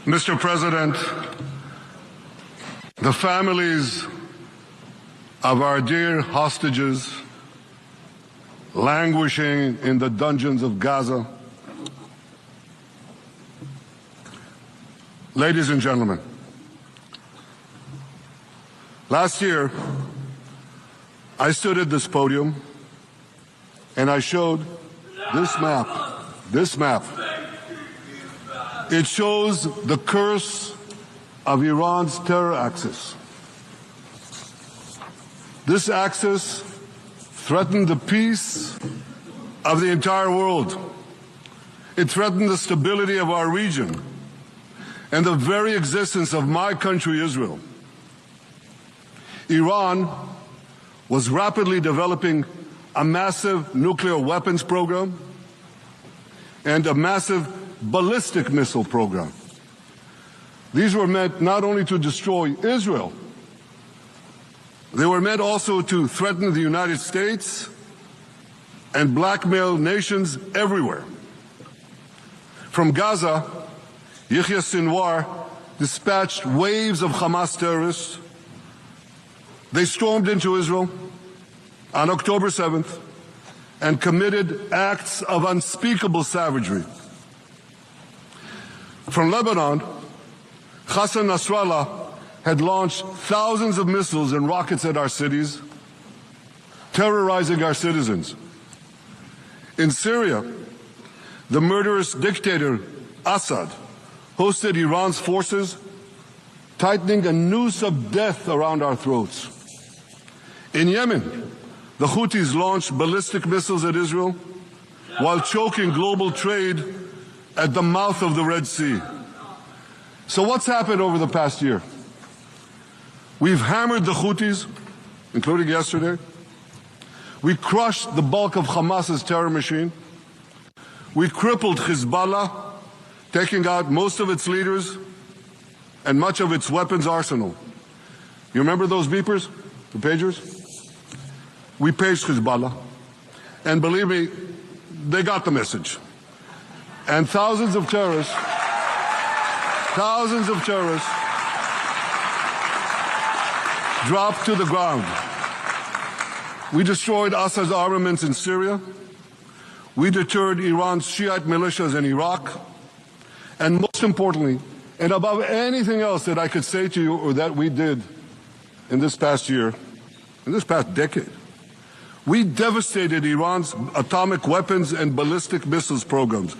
Mr. President, the families of our dear hostages languishing in the dungeons of Gaza. Ladies and gentlemen, last year I stood at this podium and I showed this map. It shows the curse of Iran's terror axis. This axis threatened the peace of the entire world. It threatened the stability of our region and the very existence of my country, Israel. Iran was rapidly developing a massive nuclear weapons program and a massive ballistic missile program. These were meant not only to destroy Israel, they were meant also to threaten the United States and blackmail nations everywhere. From Gaza, Yahya Sinwar dispatched waves of Hamas terrorists. They stormed into Israel on October 7th and committed acts of unspeakable savagery. From Lebanon, Hassan Nasrallah had launched thousands of missiles and rockets at our cities, terrorizing our citizens. In Syria, the murderous dictator Assad hosted Iran's forces, tightening a noose of death around our throats. In Yemen, the Houthis launched ballistic missiles at Israel while choking global trade at the mouth of the Red Sea. So what's happened over the past year? We've hammered the Houthis, including yesterday. We crushed the bulk of Hamas's terror machine. We crippled Hezbollah, taking out most of its leaders and much of its weapons arsenal. You remember those beepers, the pagers? We paged Hezbollah, and believe me, they got the message. And thousands of terrorists dropped to the ground. We destroyed Assad's armaments in Syria. We deterred Iran's Shiite militias in Iraq. And most importantly, and above anything else that I could say to you or that we did in this past year, in this past decade, we devastated Iran's atomic weapons and ballistic missiles programs.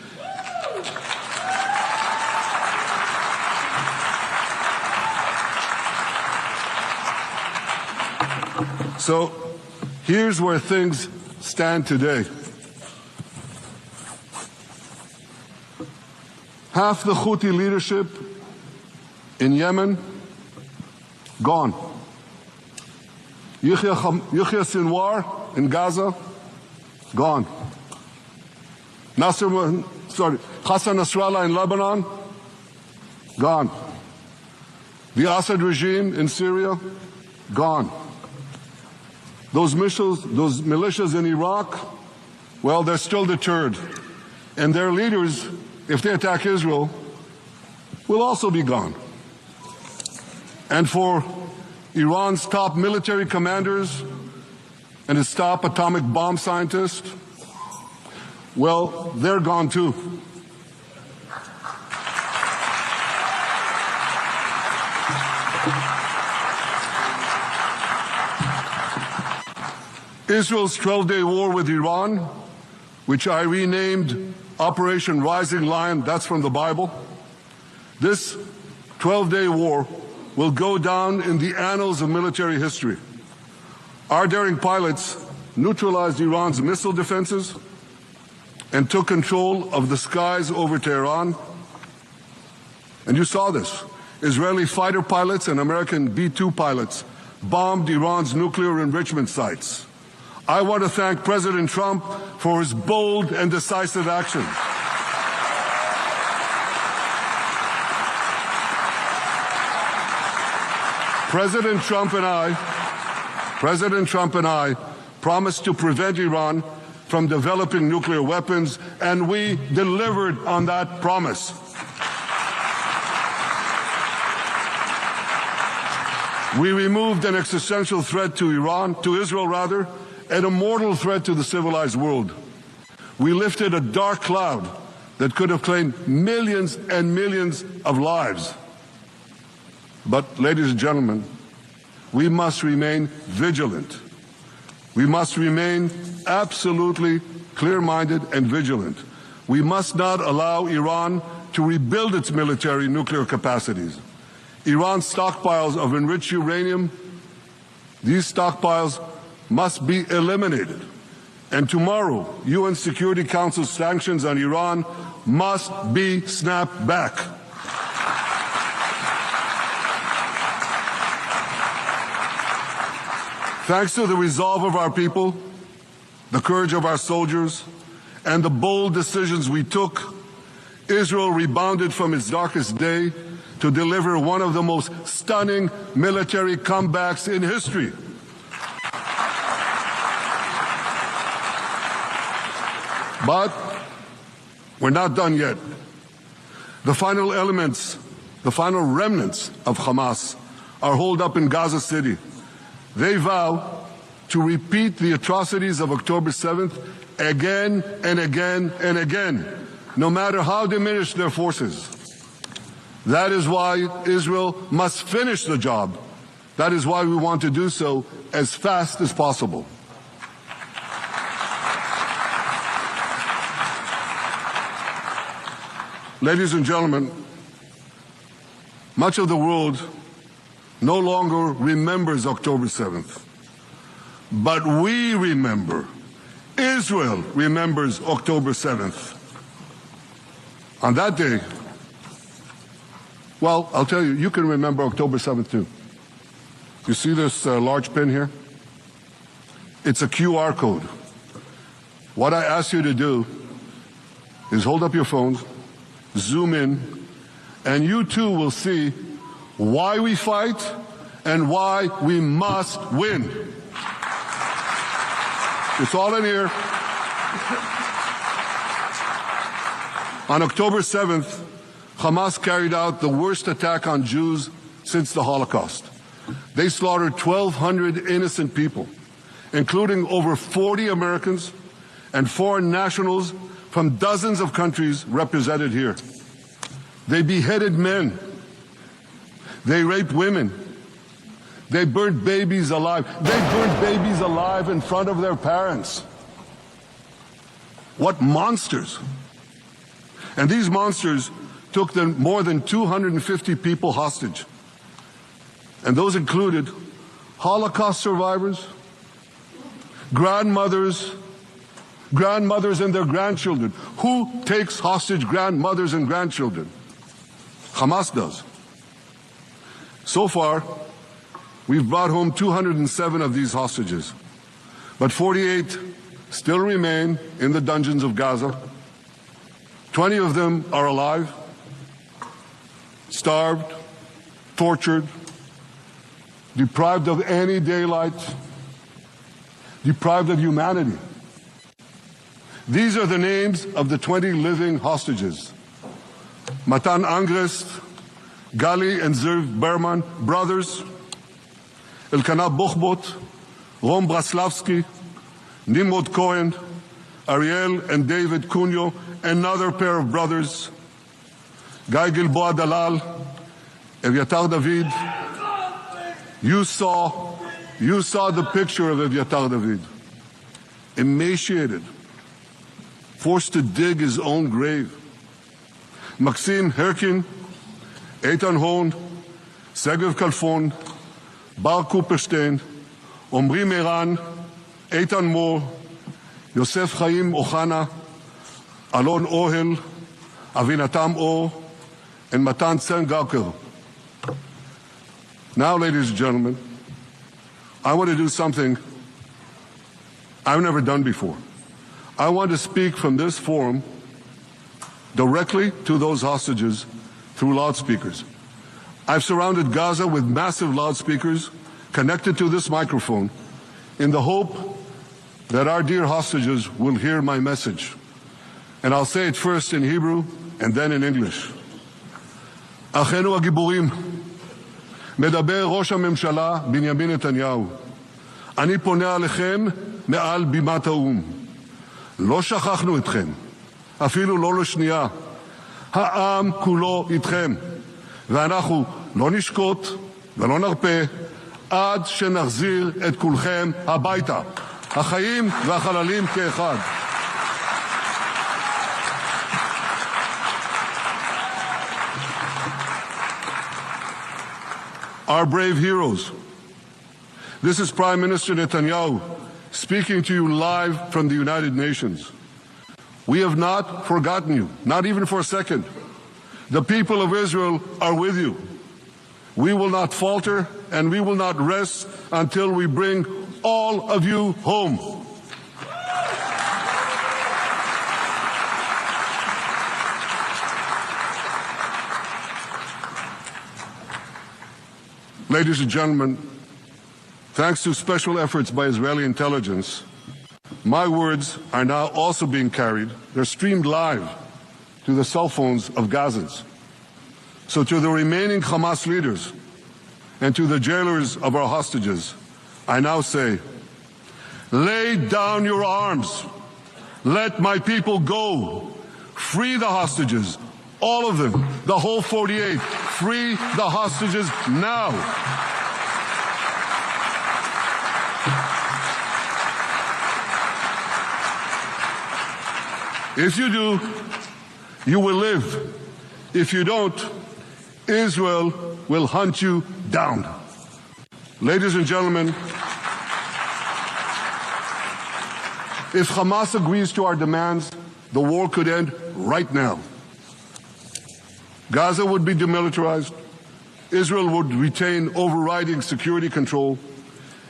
So here's where things stand today. Half the Houthi leadership in Yemen, gone. Yahya Sinwar in Gaza, gone. Hassan Nasrallah in Lebanon, gone. The Assad regime in Syria, gone. Those militias in Iraq, well, they're still deterred. And their leaders, if they attack Israel, will also be gone. And for Iran's top military commanders and its top atomic bomb scientists, well, they're gone too. Israel's 12-day war with Iran, which I renamed Operation Rising Lion, that's from the Bible. This 12-day war will go down in the annals of military history. Our daring pilots neutralized Iran's missile defenses and took control of the skies over Tehran. And you saw this. Israeli fighter pilots and American B-2 pilots bombed Iran's nuclear enrichment sites. I want to thank President Trump for his bold and decisive action. President Trump and I promised to prevent Iran from developing nuclear weapons, and we delivered on that promise. We removed an existential threat to Israel rather, and a mortal threat to the civilized world. We lifted a dark cloud that could have claimed millions and millions of lives. But, ladies and gentlemen, we must remain vigilant. We must remain absolutely clear-minded and vigilant. We must not allow Iran to rebuild its military nuclear capacities. Iran's stockpiles of enriched uranium, these stockpiles must be eliminated. And tomorrow, UN Security Council sanctions on Iran must be snapped back. Thanks to the resolve of our people, the courage of our soldiers, and the bold decisions we took, Israel rebounded from its darkest day to deliver one of the most stunning military comebacks in history. But we're not done yet. The final elements, the final remnants of Hamas are holed up in Gaza City. They vow to repeat the atrocities of October 7th again and again and again, no matter how diminished their forces. That is why Israel must finish the job. That is why we want to do so as fast as possible. Ladies and gentlemen, much of the world no longer remembers October 7th. But we remember. Israel remembers October 7th. On that day, well, I'll tell you, you can remember October 7th too. You see this large pin here? It's a QR code. What I ask you to do is hold up your phones, zoom in, and you too will see why we fight and why we must win. It's all in here. On October 7th, Hamas carried out the worst attack on Jews since the Holocaust. They slaughtered 1,200 innocent people, including over 40 Americans and foreign nationals from dozens of countries represented here. They beheaded men. They raped women. They burned babies alive. They burned babies alive in front of their parents. What monsters! And these monsters took them more than 250 people hostage. And those included Holocaust survivors, grandmothers and their grandchildren. Who takes hostage grandmothers and grandchildren? Hamas does. So far, we've brought home 207 of these hostages, but 48 still remain in the dungeons of Gaza. 20 of them are alive, starved, tortured, deprived of any daylight, deprived of humanity. These are the names of the 20 living hostages. Matan Angrest, Gali and Zerv Berman, brothers, Elkanah Bochbot, Rom Braslavsky, Nimrod Cohen, Ariel and David Cunyo, another pair of brothers, Guy Gilboa Dalal, Eviatar David. You saw the picture of Eviatar David, emaciated, forced to dig his own grave. Maxim Herkin, Eitan Horn, Segev Kalfon, Bar Kupperstein, Omri Meran, Eitan Moore, Yosef Chaim Ochana, Alon Ohel, Avinatam Or, and Matan Sen-Gawker. Now, ladies and gentlemen, I want to do something I've never done before. I want to speak from this forum directly to those hostages through loudspeakers. I've surrounded Gaza with massive loudspeakers connected to this microphone in the hope that our dear hostages will hear my message. And I'll say it first in Hebrew and then in English. Achenu hagiburim, מדבר ראש הממשלה בנימין נתניהו. אני פונה אליכם מעל בימת האו"ם. לא שכחנו אתכם, אפילו לא לשנייה. העם כולו איתכם, ואנחנו לא נשקוט ולא נרפה עד שנחזיר את כולכם הביתה, החיים והחללים כאחד. Our brave heroes. This is Prime Minister Netanyahu speaking to you live from the United Nations. We have not forgotten you, not even for a second. The people of Israel are with you. We will not falter and we will not rest until we bring all of you home. Ladies and gentlemen, thanks to special efforts by Israeli intelligence, my words are now also being carried. They're streamed live to the cell phones of Gazans. So to the remaining Hamas leaders and to the jailers of our hostages, I now say, lay down your arms. Let my people go. Free the hostages. All of them, the whole 48. Free the hostages now. If you do, you will live. If you don't, Israel will hunt you down. Ladies and gentlemen, if Hamas agrees to our demands, the war could end right now. Gaza would be demilitarized, Israel would retain overriding security control,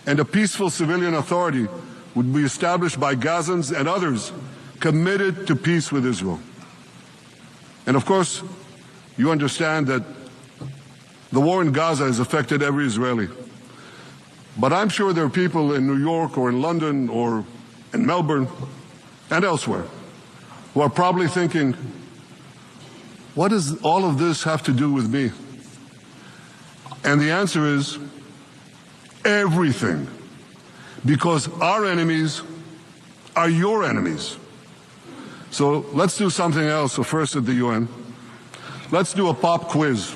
and a peaceful civilian authority would be established by Gazans and others committed to peace with Israel. And of course, you understand that the war in Gaza has affected every Israeli. But I'm sure there are people in New York or in London or in Melbourne and elsewhere who are probably thinking, what does all of this have to do with me? And the answer is everything. Because our enemies are your enemies. So let's do something else. So first at the UN, let's do a pop quiz.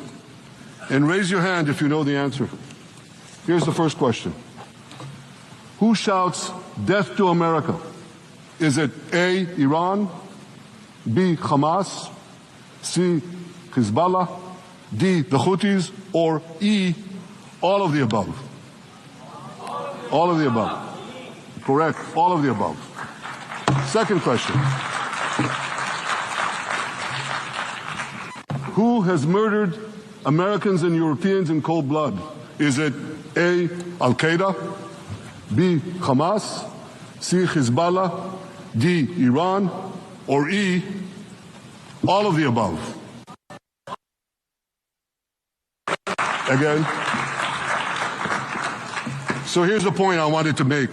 And raise your hand if you know the answer. Here's the first question. Who shouts death to America? Is it A, Iran, B, Hamas, C, Hezbollah, D, the Houthis, or E, all of the above? All of the above. Correct, all of the above. Second question. Who has murdered Americans and Europeans in cold blood? Is it A, Al-Qaeda, B, Hamas, C, Hezbollah, D, Iran, or E, all of the above? Again. So here's the point I wanted to make.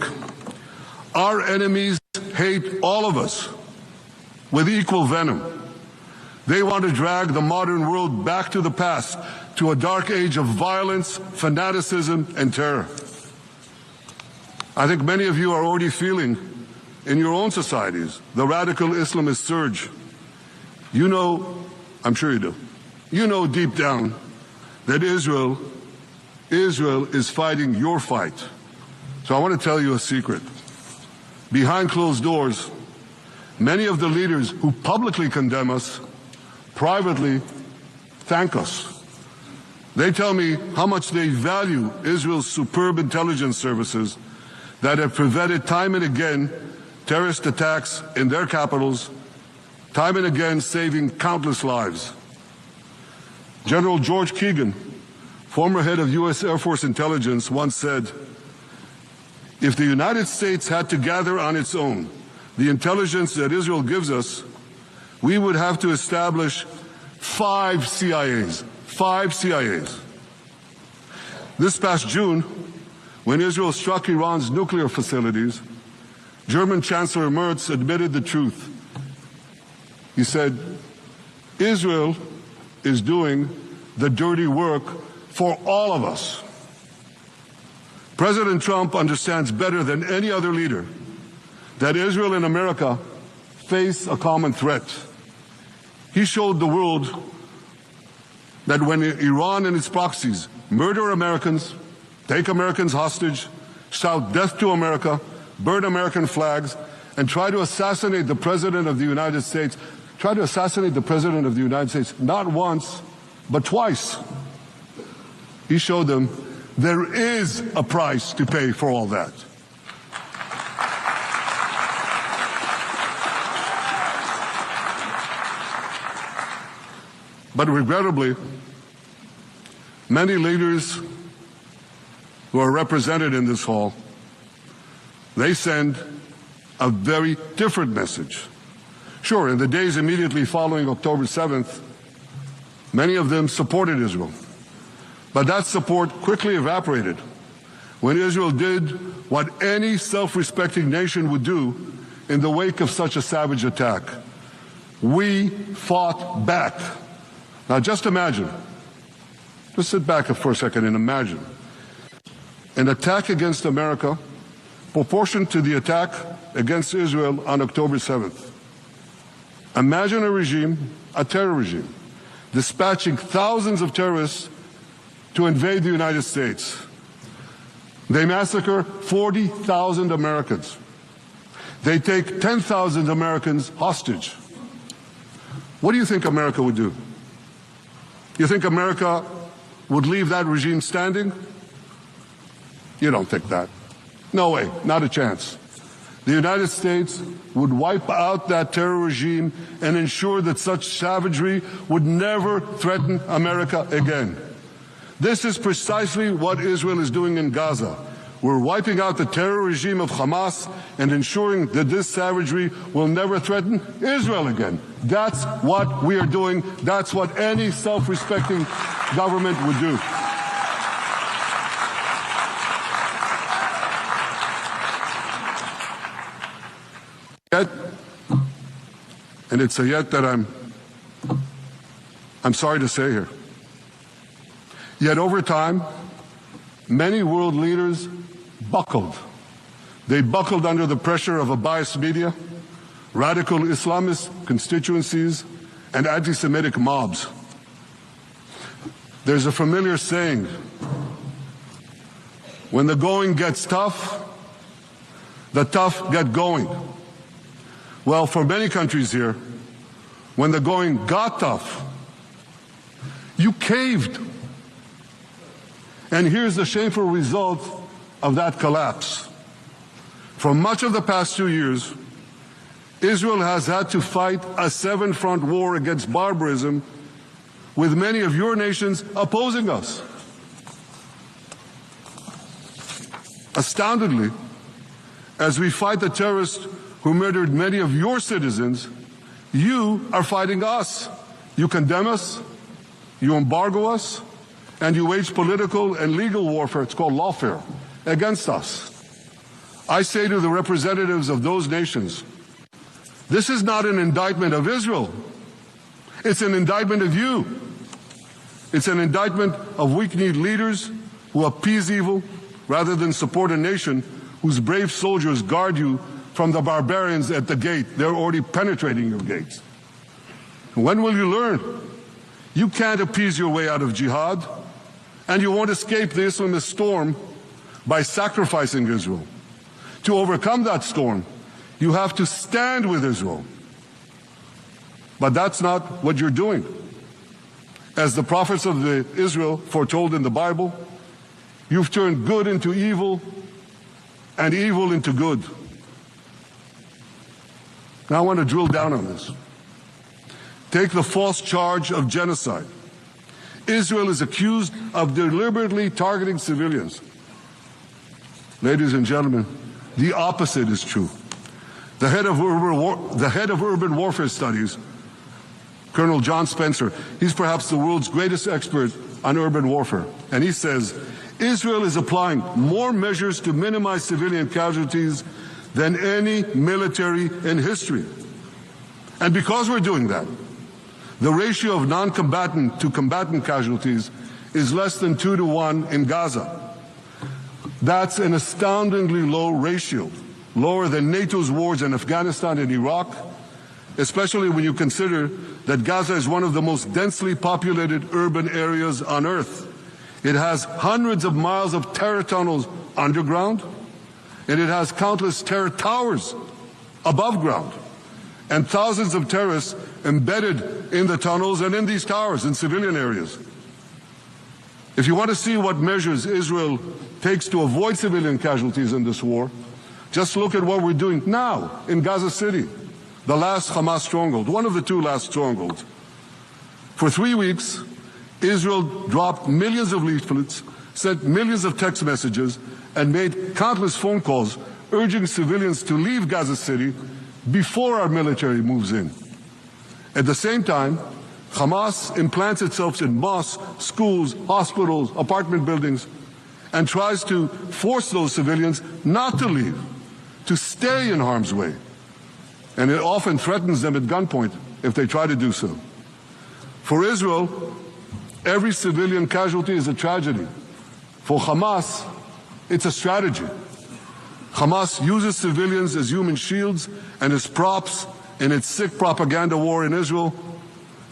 Our enemies hate all of us with equal venom. They want to drag the modern world back to the past, to a dark age of violence, fanaticism, and terror. I think many of you are already feeling in your own societies the radical Islamist surge. You know, I'm sure you do, you know deep down that Israel is fighting your fight. So I want to tell you a secret. Behind closed doors, many of the leaders who publicly condemn us privately thank us. They tell me how much they value Israel's superb intelligence services that have prevented time and again terrorist attacks in their capitals, time and again saving countless lives. General George Keegan, former head of U.S. Air Force intelligence, once said, if the United States had to gather on its own the intelligence that Israel gives us, we would have to establish 5 CIAs. 5 CIAs. This past June, when Israel struck Iran's nuclear facilities, German Chancellor Merz admitted the truth. He said, Israel is doing the dirty work for all of us. President Trump understands better than any other leader that Israel and America face a common threat. He showed the world that when Iran and its proxies murder Americans, take Americans hostage, shout death to America, burn American flags, and try to assassinate the President of the United States, not once, but twice. He showed them there is a price to pay for all that. But regrettably, many leaders who are represented in this hall, they send a very different message. Sure, in the days immediately following October 7th, many of them supported Israel. But that support quickly evaporated when Israel did what any self-respecting nation would do in the wake of such a savage attack. We fought back. Now just imagine, just sit back for a second and imagine an attack against America proportioned to the attack against Israel on October 7th. Imagine a regime, a terror regime, dispatching thousands of terrorists to invade the United States. They massacre 40,000 Americans. They take 10,000 Americans hostage. What do you think America would do? You think America would leave that regime standing? You don't think that. No way, not a chance. The United States would wipe out that terror regime and ensure that such savagery would never threaten America again. This is precisely what Israel is doing in Gaza. We're wiping out the terror regime of Hamas and ensuring that this savagery will never threaten Israel again. That's what we are doing. That's what any self-respecting government would do. Yet, and it's a yet that I'm sorry to say here, yet over time, many world leaders buckled. They buckled under the pressure of a biased media, radical Islamist constituencies, and anti-Semitic mobs. There's a familiar saying, when the going gets tough, the tough get going. Well, for many countries here, when the going got tough, you caved. And here's the shameful result of that collapse. For much of the past 2 years, Israel has had to fight a seven-front war against barbarism with many of your nations opposing us. Astoundingly, as we fight the terrorists who murdered many of your citizens, you are fighting us. You condemn us, you embargo us, and you wage political and legal warfare, it's called lawfare, against us. I say to the representatives of those nations, this is not an indictment of Israel. It's an indictment of you. It's an indictment of weak-kneed leaders who appease evil rather than support a nation whose brave soldiers guard you from the barbarians at the gate. They're already penetrating your gates. When will you learn? You can't appease your way out of jihad, and you won't escape the Islamist storm by sacrificing Israel. To overcome that storm, you have to stand with Israel. But that's not what you're doing. As the prophets of Israel foretold in the Bible, you've turned good into evil and evil into good. Now I want to drill down on this. Take the false charge of genocide. Israel is accused of deliberately targeting civilians. Ladies and gentlemen, the opposite is true. The head of urban warfare studies, Colonel John Spencer, he's perhaps the world's greatest expert on urban warfare. And he says, Israel is applying more measures to minimize civilian casualties than any military in history. And because we're doing that, the ratio of non-combatant to combatant casualties is less than 2 to 1 in Gaza. That's an astoundingly low ratio, lower than NATO's wars in Afghanistan and Iraq, especially when you consider that Gaza is one of the most densely populated urban areas on Earth. It has hundreds of miles of terror tunnels underground, and it has countless terror towers above ground, and thousands of terrorists embedded in the tunnels and in these towers in civilian areas. If you want to see what measures Israel takes to avoid civilian casualties in this war, just look at what we're doing now in Gaza City, the last Hamas stronghold, one of the two last strongholds. For 3 weeks, Israel dropped millions of leaflets, sent millions of text messages, and made countless phone calls urging civilians to leave Gaza City before our military moves in. At the same time, Hamas implants itself in mosques, schools, hospitals, apartment buildings, and tries to force those civilians not to leave, to stay in harm's way. And it often threatens them at gunpoint if they try to do so. For Israel, every civilian casualty is a tragedy. For Hamas, it's a strategy. Hamas uses civilians as human shields and as props in its sick propaganda war in Israel,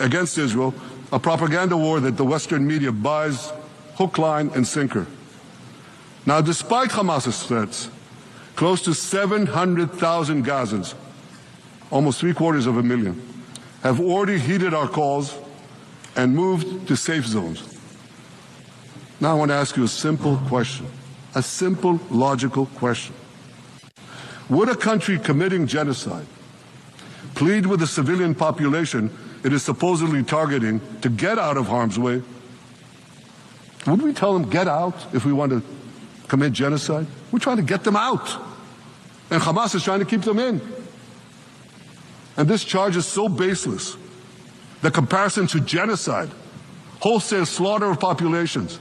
against Israel, a propaganda war that the Western media buys hook, line, and sinker. Now, despite Hamas's threats, close to 700,000 Gazans, almost 750,000, have already heeded our calls and moved to safe zones. Now I want to ask you a simple question, a simple, logical question. Would a country committing genocide plead with the civilian population it is supposedly targeting to get out of harm's way? Would we tell them, get out, if we want to commit genocide? We're trying to get them out. And Hamas is trying to keep them in. And this charge is so baseless. The comparison to genocide, wholesale slaughter of populations.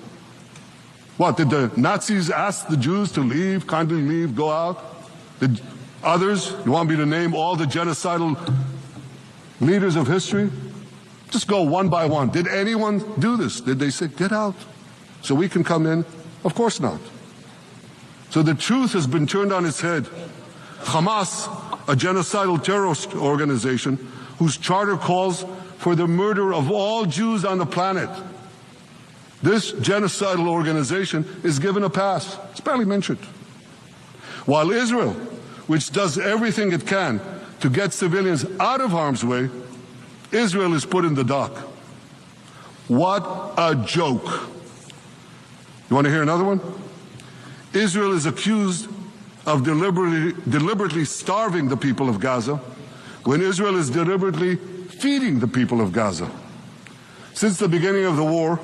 What, did the Nazis ask the Jews to leave, kindly leave, go out? Did others, you want me to name all the genocidal leaders of history? Just go one by one. Did anyone do this? Did they say, get out so we can come in? Of course not. So the truth has been turned on its head. Hamas, a genocidal terrorist organization whose charter calls for the murder of all Jews on the planet. This genocidal organization is given a pass. It's barely mentioned. While Israel, which does everything it can to get civilians out of harm's way, Israel is put in the dock. What a joke. You want to hear another one? Israel is accused of deliberately starving the people of Gaza when Israel is deliberately feeding the people of Gaza. Since the beginning of the war,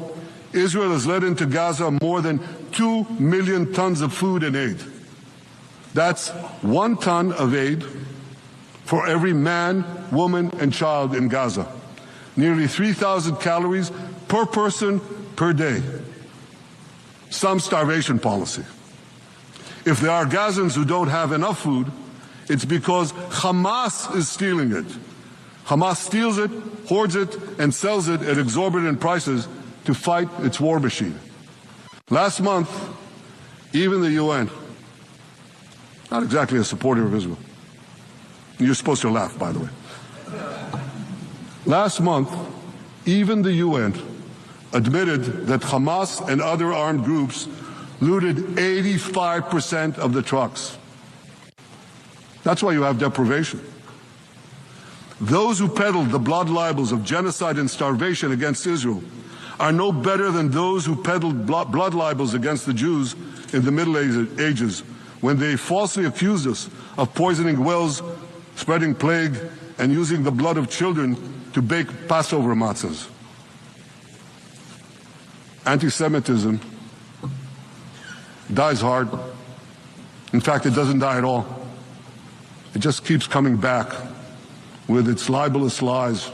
Israel has let into Gaza more than 2 million tons of food and aid. That's 1 ton of aid for every man, woman, and child in Gaza. Nearly 3,000 calories per person per day. Some starvation policy. If there are Gazans who don't have enough food, it's because Hamas is stealing it. Hamas steals it, hoards it, and sells it at exorbitant prices to fight its war machine. Last month, even the UN, not exactly a supporter of Israel. You're supposed to laugh, by the way. Last month, even the UN admitted that Hamas and other armed groups looted 85% of the trucks. That's why you have deprivation. Those who peddled the blood libels of genocide and starvation against Israel are no better than those who peddled blood libels against the Jews in the Middle Ages when they falsely accused us of poisoning wells, spreading plague, and using the blood of children to bake Passover matzahs. Anti-Semitism dies hard. In fact, it doesn't die at all. It just keeps coming back with its libelous lies,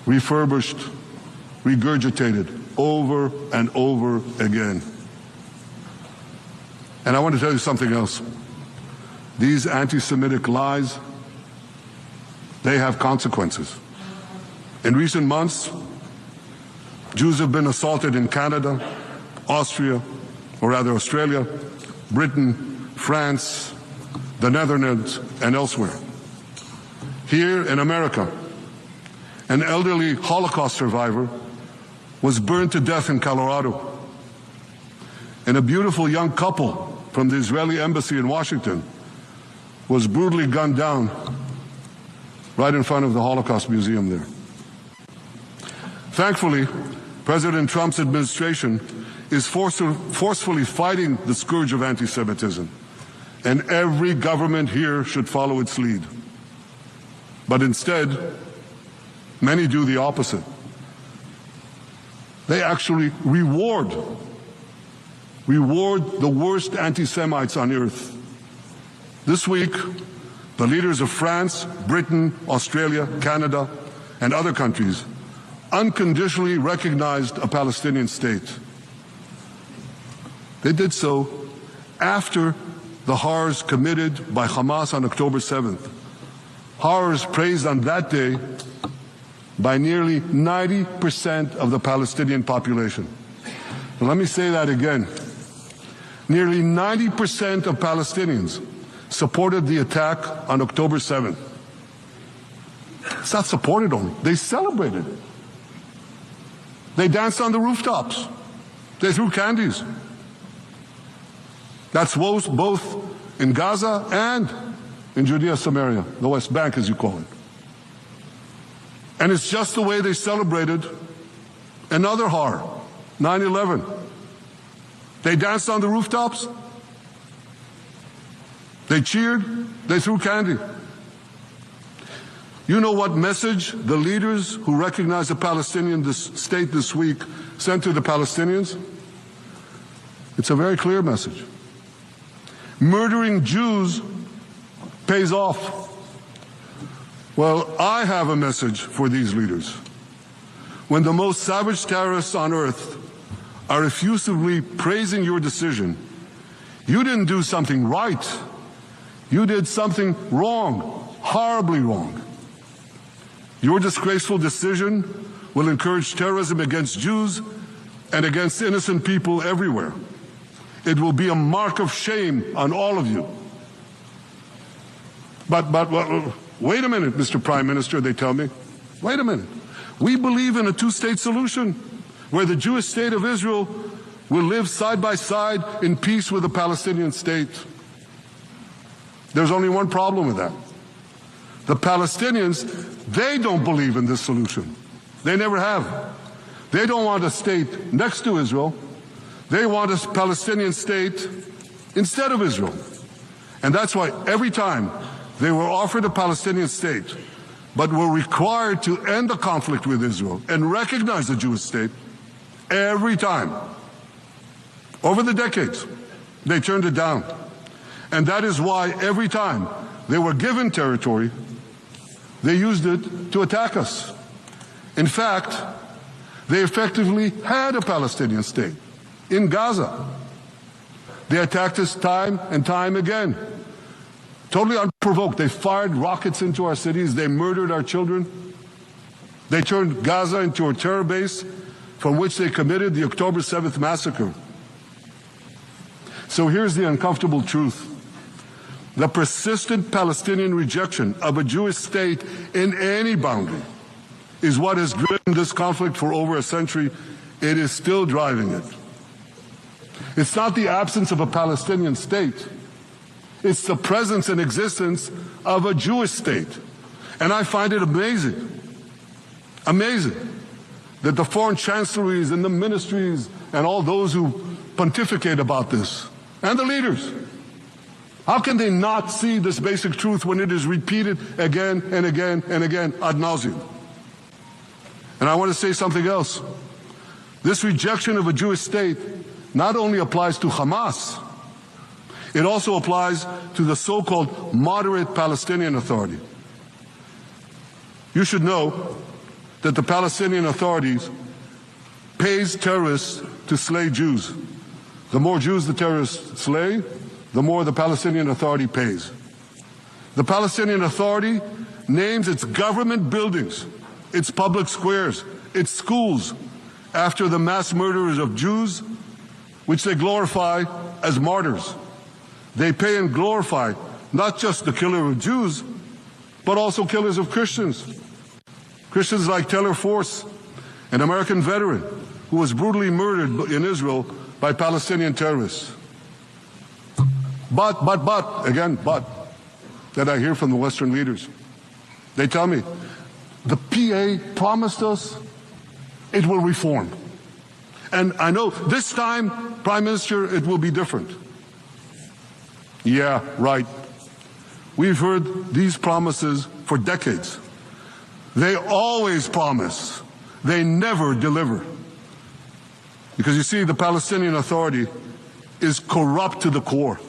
refurbished, regurgitated over and over again. And I want to tell you something else. These anti-Semitic lies, they have consequences. In recent months, Jews have been assaulted in Canada, Australia, Britain, France, the Netherlands, and elsewhere. Here in America, an elderly Holocaust survivor was burned to death in Colorado. And a beautiful young couple from the Israeli embassy in Washington was brutally gunned down right in front of the Holocaust Museum there. Thankfully, President Trump's administration is forcefully fighting the scourge of anti-Semitism, and every government here should follow its lead. But instead, many do the opposite. They actually reward the worst anti-Semites on earth. This week, the leaders of France, Britain, Australia, Canada, and other countries unconditionally recognized a Palestinian state. They did so after the horrors committed by Hamas on October 7th. Horrors praised on that day by nearly 90% of the Palestinian population. And let me say that again. Nearly 90% of Palestinians supported the attack on October 7th. It's not supported only, they celebrated it. They danced on the rooftops. They threw candies. That's both in Gaza and in Judea, Samaria, the West Bank as you call it. And it's just the way they celebrated another horror, 9/11. They danced on the rooftops. They cheered. They threw candy. You know what message the leaders who recognize the Palestinian state this week sent to the Palestinians? It's a very clear message. Murdering Jews pays off. Well, I have a message for these leaders. When the most savage terrorists on earth are effusively praising your decision, you didn't do something right. You did something wrong, horribly wrong. Your disgraceful decision will encourage terrorism against Jews and against innocent people everywhere. It will be a mark of shame on all of you. But wait a minute, Mr. Prime Minister, they tell me. Wait a minute. We believe in a two-state solution where the Jewish state of Israel will live side by side in peace with the Palestinian state. There's only one problem with that. The Palestinians, they don't believe in this solution. They never have. They don't want a state next to Israel. They want a Palestinian state instead of Israel. And that's why every time they were offered a Palestinian state, but were required to end the conflict with Israel and recognize the Jewish state, every time, over the decades, they turned it down. And that is why every time they were given territory, they used it to attack us. In fact, they effectively had a Palestinian state in Gaza. They attacked us time and time again. Totally unprovoked. They fired rockets into our cities. They murdered our children. They turned Gaza into a terror base from which they committed the October 7th massacre. So here's the uncomfortable truth. The persistent Palestinian rejection of a Jewish state in any boundary is what has driven this conflict for over a century. It is still driving it. It's not the absence of a Palestinian state. It's the presence and existence of a Jewish state. And I find it amazing that the foreign chancelleries and the ministries and all those who pontificate about this, and the leaders, how can they not see this basic truth when it is repeated again and again and again ad nauseum? And I want to say something else. This rejection of a Jewish state not only applies to Hamas, it also applies to the so-called moderate Palestinian Authority. You should know that the Palestinian authorities pays terrorists to slay Jews. The more Jews the terrorists slay, the more the Palestinian Authority pays. The Palestinian Authority names its government buildings, its public squares, its schools, after the mass murders of Jews, which they glorify as martyrs. They pay and glorify not just the killer of Jews, but also killers of Christians. Christians like Taylor Force, an American veteran who was brutally murdered in Israel by Palestinian terrorists. But, that I hear from the Western leaders. They tell me, the PA promised us it will reform. And I know this time, Prime Minister, it will be different. Yeah, right. We've heard these promises for decades. They always promise. They never deliver. Because you see, the Palestinian Authority is corrupt to the core.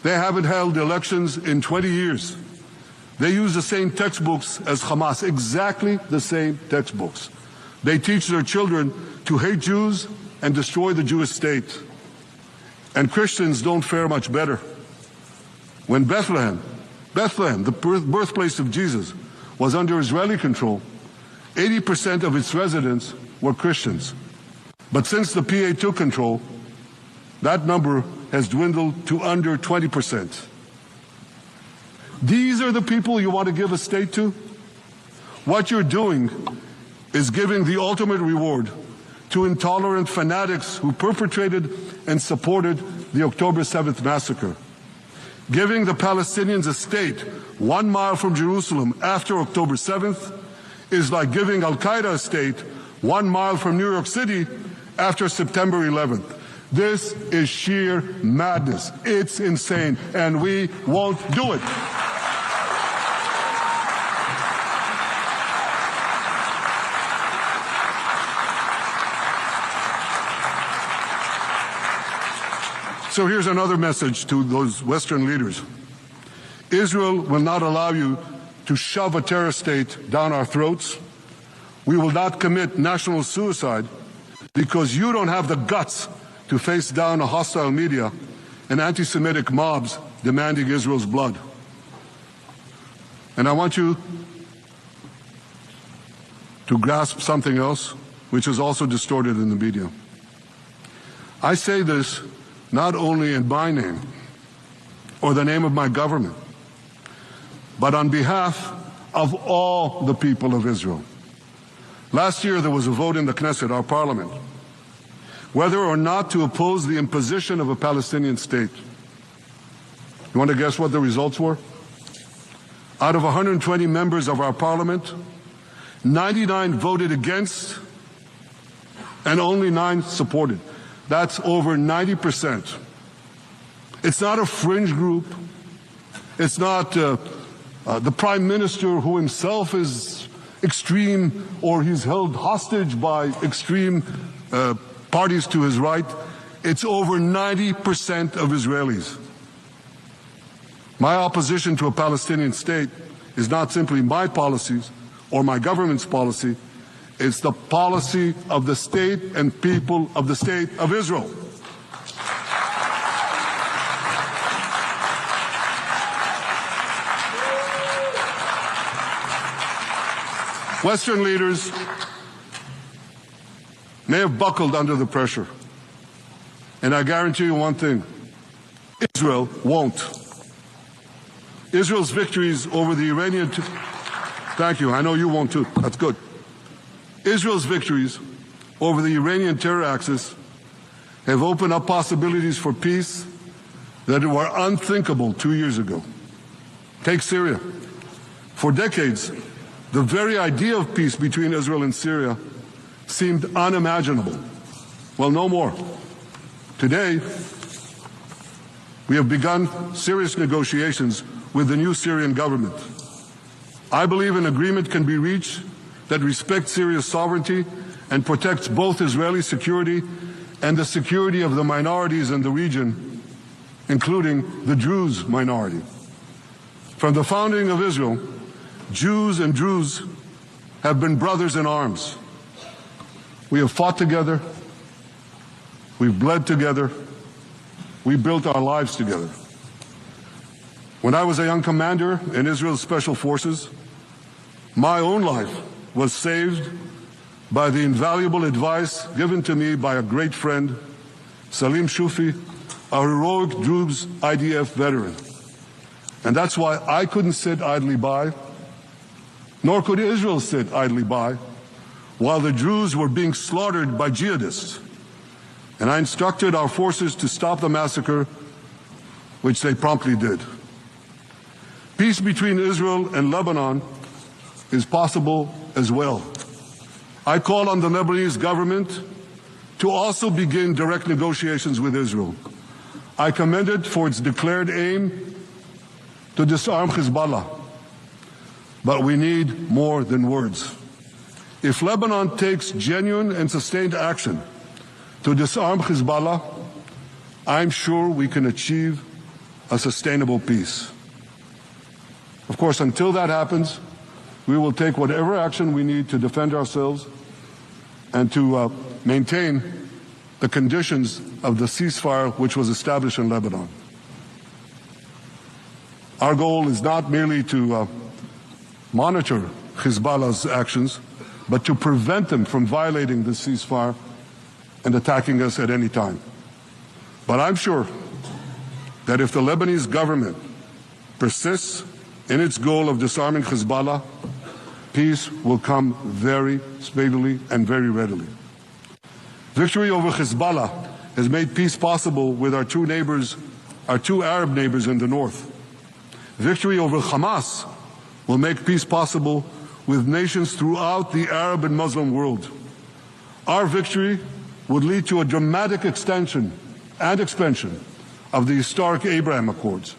They haven't held elections in 20 years. They use the same textbooks as Hamas, exactly the same textbooks. They teach their children to hate Jews and destroy the Jewish state. And Christians don't fare much better. When Bethlehem, the birthplace of Jesus, was under Israeli control, 80% of its residents were Christians. But since the PA took control, that number has dwindled to under 20%. These are the people you want to give a state to? What you're doing is giving the ultimate reward to intolerant fanatics who perpetrated and supported the October 7th massacre. Giving the Palestinians a state 1 mile from Jerusalem after October 7th is like giving Al-Qaeda a state 1 mile from New York City after September 11th. This is sheer madness. It's insane, and we won't do it. So here's another message to those Western leaders. Israel will not allow you to shove a terror state down our throats. We will not commit national suicide because you don't have the guts to face down a hostile media and anti-Semitic mobs demanding Israel's blood. And I want you to grasp something else, which is also distorted in the media. I say this not only in my name or the name of my government, but on behalf of all the people of Israel. Last year there was a vote in the Knesset, our parliament, whether or not to oppose the imposition of a Palestinian state. You want to guess what the results were? Out of 120 members of our parliament, 99 voted against and only 9 supported. That's over 90%. It's not a fringe group. It's not the prime minister who himself is extreme or he's held hostage by extreme parties to his right. It's over 90% of Israelis. My opposition to a Palestinian state is not simply my policies or my government's policy. It's the policy of the state and people of the state of Israel. Western leaders may have buckled under the pressure. And I guarantee you one thing, Israel won't. Israel's victories over the Iranian... Thank you, I know you won't too, that's good. Israel's victories over the Iranian terror axis have opened up possibilities for peace that were unthinkable 2 years ago. Take Syria. For decades, the very idea of peace between Israel and Syria seemed unimaginable. Well, no more. Today, we have begun serious negotiations with the new Syrian government. I believe an agreement can be reached that respects Syria's sovereignty and protects both Israeli security and the security of the minorities in the region, including the Druze minority. From the founding of Israel, Jews and Druze have been brothers in arms. We have fought together, we've bled together, we built our lives together. When I was a young commander in Israel's Special Forces, my own life was saved by the invaluable advice given to me by a great friend, Salim Shufi, a heroic Druze IDF veteran. And that's why I couldn't sit idly by, nor could Israel sit idly by, while the Druze were being slaughtered by jihadists. And I instructed our forces to stop the massacre, which they promptly did. Peace between Israel and Lebanon is possible as well. I call on the Lebanese government to also begin direct negotiations with Israel. I commend it for its declared aim to disarm Hezbollah. But we need more than words. If Lebanon takes genuine and sustained action to disarm Hezbollah, I'm sure we can achieve a sustainable peace. Of course, until that happens, we will take whatever action we need to defend ourselves and to maintain the conditions of the ceasefire which was established in Lebanon. Our goal is not merely to monitor Hezbollah's actions, but to prevent them from violating the ceasefire and attacking us at any time. But I'm sure that if the Lebanese government persists in its goal of disarming Hezbollah, peace will come very speedily and very readily. Victory over Hezbollah has made peace possible with our two Arab neighbors in the north. Victory over Hamas will make peace possible with nations throughout the Arab and Muslim world. Our victory would lead to a dramatic extension and expansion of the historic Abraham Accords,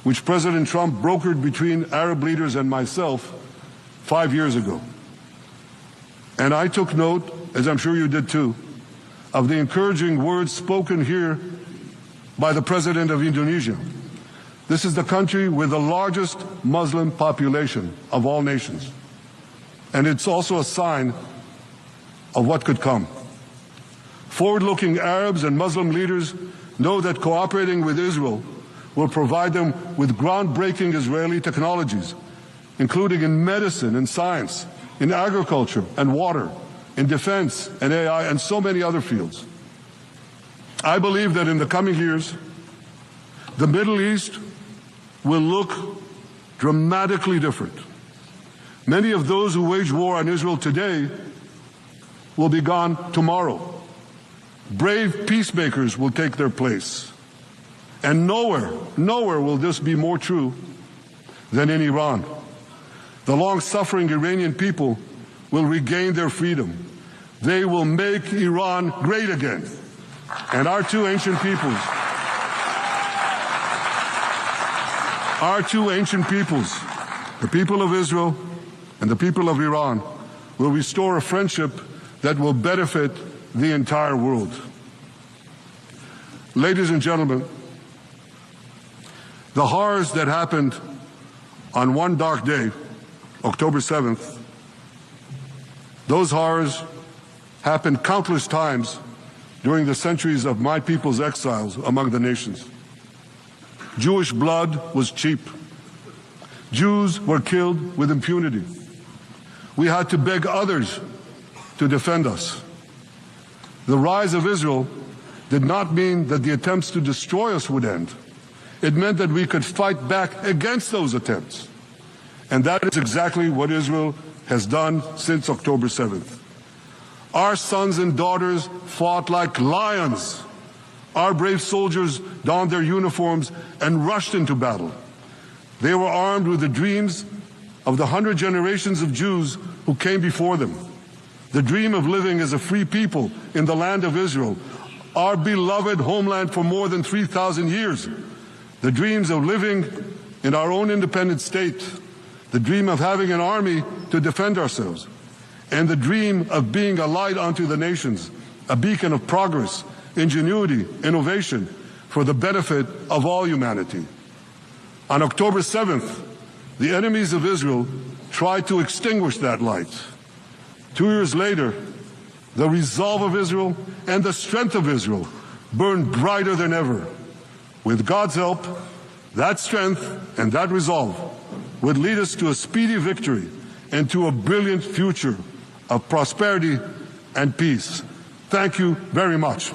which President Trump brokered between Arab leaders and myself 5 years ago. And I took note, as I'm sure you did too, of the encouraging words spoken here by the President of Indonesia. This is the country with the largest Muslim population of all nations. And it's also a sign of what could come. Forward-looking Arabs and Muslim leaders know that cooperating with Israel will provide them with groundbreaking Israeli technologies, including in medicine and science, in agriculture and water, in defense and AI, and so many other fields. I believe that in the coming years, the Middle East will look dramatically different. Many of those who wage war on Israel today will be gone tomorrow. Brave peacemakers will take their place. And nowhere will this be more true than in Iran. The long-suffering Iranian people will regain their freedom. They will make Iran great again. And our two ancient peoples, the people of Israel and the people of Iran, will restore a friendship that will benefit the entire world. Ladies and gentlemen, the horrors that happened on one dark day, October 7th, those horrors happened countless times during the centuries of my people's exiles among the nations. Jewish blood was cheap. Jews were killed with impunity. We had to beg others to defend us. The rise of Israel did not mean that the attempts to destroy us would end. It meant that we could fight back against those attempts. And that is exactly what Israel has done since October 7th. Our sons and daughters fought like lions. Our brave soldiers donned their uniforms and rushed into battle. They were armed with the dreams of the 100 generations of Jews who came before them. The dream of living as a free people in the land of Israel, our beloved homeland for more than 3,000 years. The dreams of living in our own independent state. The dream of having an army to defend ourselves. And the dream of being a light unto the nations, a beacon of progress, ingenuity, innovation, for the benefit of all humanity. On October 7th, the enemies of Israel tried to extinguish that light. 2 years later, the resolve of Israel and the strength of Israel burned brighter than ever. With God's help, that strength and that resolve would lead us to a speedy victory and to a brilliant future of prosperity and peace. Thank you very much.